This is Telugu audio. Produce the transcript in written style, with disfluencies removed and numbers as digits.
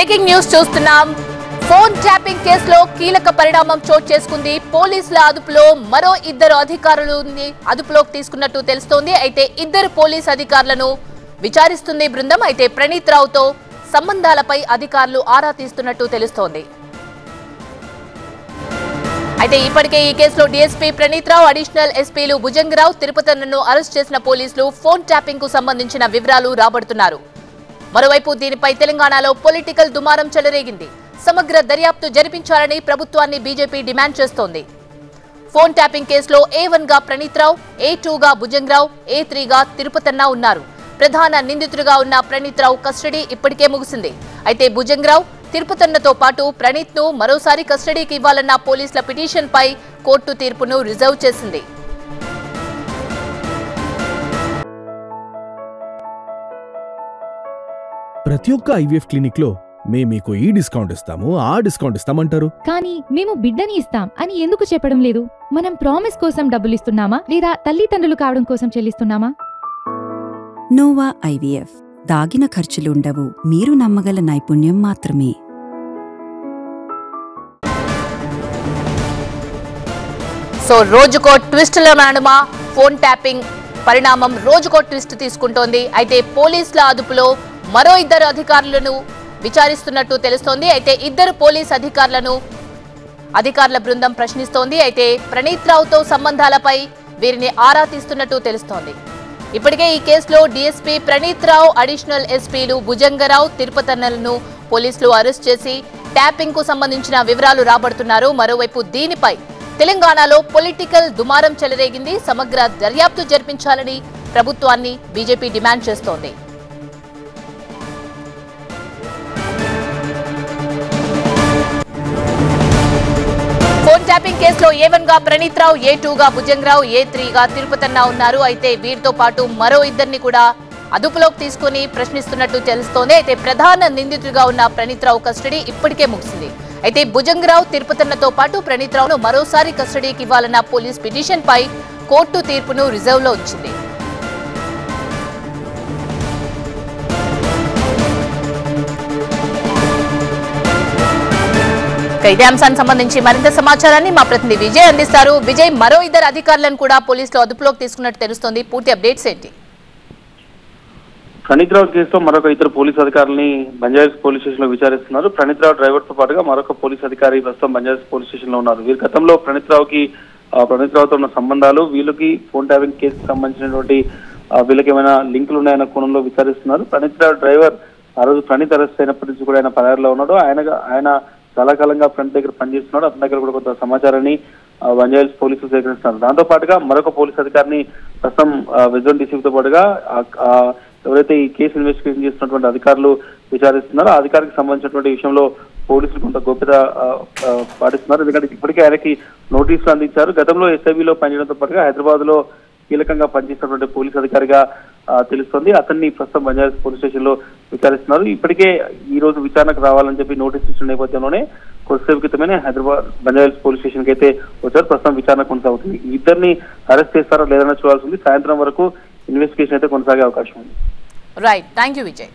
బ్రేకింగ్ న్యూస్ చూస్తున్నాం. ఫోన్ ట్యాపింగ్ కేసులో కీలక పరిణామం చోటు చేసుకుంది. పోలీసుల అదుపులో మరో ఇద్దరు అధికారులని అదుపులోకి తీసుకున్నట్టు తెలుస్తోంది. అయితే ఇద్దరు పోలీస్ అధికారులను విచారిస్తుంది బృందం. అయితే ప్రణీత్ రావుతో సంబంధాలపై అధికారులు ఆరా తీస్తున్నట్టు తెలుస్తోంది. అయితే ఇప్పటికే ఈ కేసులో డీఎస్పీ ప్రణీత్ రావు, అడిషనల్ ఎస్పీలు భుజంగరావు, తిరుపతన్నను అరెస్ట్ చేసిన పోలీసులు ఫోన్ ట్యాపింగ్ కు సంబంధించిన వివరాలు రాబడుతున్నారు. మరోవైపు దీనిపై తెలంగాణలో పొలిటికల్ దుమారం చెలరేగింది. సమగ్ర దర్యాప్తు జరిపించాలని ప్రభుత్వాన్ని బీజేపీ డిమాండ్ చేస్తోంది. ఫోన్ ట్యాపింగ్ కేసులో A1 గా ప్రణీత్ రావు, A2 గా భుజంగరావు, A3 గా తిరుపతన్న ఉన్నారు. ప్రధాన నిందితుడిగా ఉన్న ప్రణీత్ రావు కస్టడీ ఇప్పటికే ముగిసింది. అయితే భుజంగరావు, తిరుపతన్నతో పాటు ప్రణీత్ ను మరోసారి కస్టడీకి ఇవ్వాలన్న పోలీసుల పిటిషన్ పై కోర్టు తీర్పును రిజర్వ్ చేసింది. ప్రతి ఒక్క IVF క్లినిక్ లో మీకు ఈ డిస్కౌంట్ ఇస్తాము, ఆ డిస్కౌంట్ ఇస్తామంటారు. కానీ మేము బిడ్డని ఇస్తాం అని ఎందుకు చెప్పడం లేదు? మనం ప్రామిస్ కోసం డబ్బులు ఇస్తున్నామా లేదా తల్లిదండ్రులు కావడం కోసం చెల్లిస్తున్నామా? నోవా IVF దాగిన ఖర్చులుండవు, మీరు నమ్మగల నైపుణ్యం మాత్రమే. సో రోజుకో ట్విస్టుల నడుమ ఫోన్ ట్యాపింగ్ పరిణామం రోజుకో ట్విస్ట్ తీసుకుంటోంది. అయితే పోలీసుల అదుపులో మరో ఇద్దరు అధికారులను విచారిస్తున్నట్టు తెలుస్తోంది. అయితే ఇద్దరు పోలీస్ అధికారుల బృందం ప్రశ్నిస్తోంది. అయితే ప్రణీత్ రావుతో సంబంధాలపై వీరిని ఆరా తీస్తున్నట్టు తెలుస్తోంది. ఇప్పటికే ఈ కేసులో డీఎస్పీ ప్రణీత్ రావు, అడిషనల్ ఎస్పీలు భుజంగరావు, తిరుపతన్నలను పోలీసులు అరెస్ట్ చేసి ట్యాపింగ్ కు సంబంధించిన వివరాలు రాబడుతున్నారు. మరోవైపు దీనిపై తెలంగాణలో పొలిటికల్ దుమారం చెలరేగింది. సమగ్ర దర్యాప్తు జరిపించాలని ప్రభుత్వాన్ని బీజేపీ డిమాండ్ చేస్తోంది. ఫోన్ ట్యాపింగ్ కేసులో A1 గా ప్రణీత్ రావు, A2 గా భుజంగరావు, A3 గా తిరుపతన్న ఉన్నారు. అయితే వీరితో పాటు మరో ఇద్దరిని కూడా అదుపులోకి తీసుకుని ప్రశ్నిస్తున్నట్టు తెలుస్తోంది. అయితే ప్రధాన నిందితుడిగా ఉన్న ప్రణీత్ రావు కస్టడీ ఇప్పటికే ముగిసింది. అయితే భుజంగరావు, తిరుపతన్నతో పాటు ప్రణీత్ రావును మరోసారి కస్టడీకి ఇవ్వాలన్న పోలీస్ పిటిషన్ పై కోర్టు తీర్పును రిజర్వ్ లో ఉంచింది. ఇదే అంశానికి సంబంధించి మరింత సమాచారాన్ని మా ప్రతినిధి విజయ్ అందిస్తారు. విజయ్, మరో ఇద్దరు అధికారులను కూడా పోలీసులు అదుపులోకి తీసుకున్నట్టు తెలుస్తోంది. పూర్తి అప్డేట్స్ ఏంటి? ప్రణీత్ రావు కేసులో మరొక ఇద్దరు పోలీసు అధికారులని బంజారాహిల్స్ పోలీస్ స్టేషన్ లో విచారిస్తున్నారు. ప్రణీత్ రావు డ్రైవర్ తో పాటుగా మరొక పోలీస్ అధికారి ప్రస్తుతం బంజారాహిల్స్ పోలీస్ స్టేషన్ లో ఉన్నారు. వీరి గతంలో ప్రణీత్ రావుతో ఉన్న సంబంధాలు, వీళ్ళకి ఫోన్ ట్యాపింగ్ కేసుకు సంబంధించినటువంటి వీళ్ళకి ఏమైనా లింకులు ఉన్నాయన్న కోణంలో విచారిస్తున్నారు. ప్రణీత్ రావు డ్రైవర్ ఆ రోజు ప్రణీత్ అరెస్ట్ అయినప్పటి నుంచి కూడా ఆయన పరారీలో ఉన్నాడు. ఆయన చాలా కాలంగా ఫ్రంట్ దగ్గర పనిచేస్తున్నాడు. అతని దగ్గర కూడా కొంత సమాచారాన్ని బంజారాహిల్స్ పోలీసులు సేకరిస్తున్నారు. దాంతో పాటుగా మరొక పోలీస్ అధికారిని ప్రస్తుతం విజువల్ డీసీపీతో పాటుగా ఎవరైతే ఈ కేసు ఇన్వెస్టిగేషన్ చేస్తున్నటువంటి అధికారులు విచారిస్తున్నారో ఆ అధికారికి సంబంధించినటువంటి విషయంలో పోలీసులు కొంత గోప్యత పాటిస్తున్నారు. ఎందుకంటే ఇప్పటికే ఆయనకి నోటీసులు అందించారు. గతంలో SIBలో పనిచేయడంతో పాటుగా హైదరాబాద్ లో కీలకంగా పనిచేసినటువంటి పోలీస్ అధికారిగా తెలుస్తోంది. అతన్ని ప్రస్తుతం బంజారాహిల్స్ పోలీస్ స్టేషన్ లో విచారిస్తున్నారు. ఇప్పటికే ఈ రోజు విచారణకు రావాలని చెప్పి నోటీస్ ఇచ్చిన నేపథ్యంలోనే కొద్దిసేపు క్రితమే హైదరాబాద్ బంజారాహిల్స్ పోలీస్ స్టేషన్ కి అయితే వచ్చారు. ప్రస్తుతం విచారణ కొనసాగుతుంది. ఇద్దరిని అరెస్ట్ చేస్తారో లేదన్నా చూడాల్సి ఉంది. సాయంత్రం వరకు ఇన్వెస్టిగేషన్ అయితే కొనసాగే అవకాశం ఉంది. Right, thank you Vijay.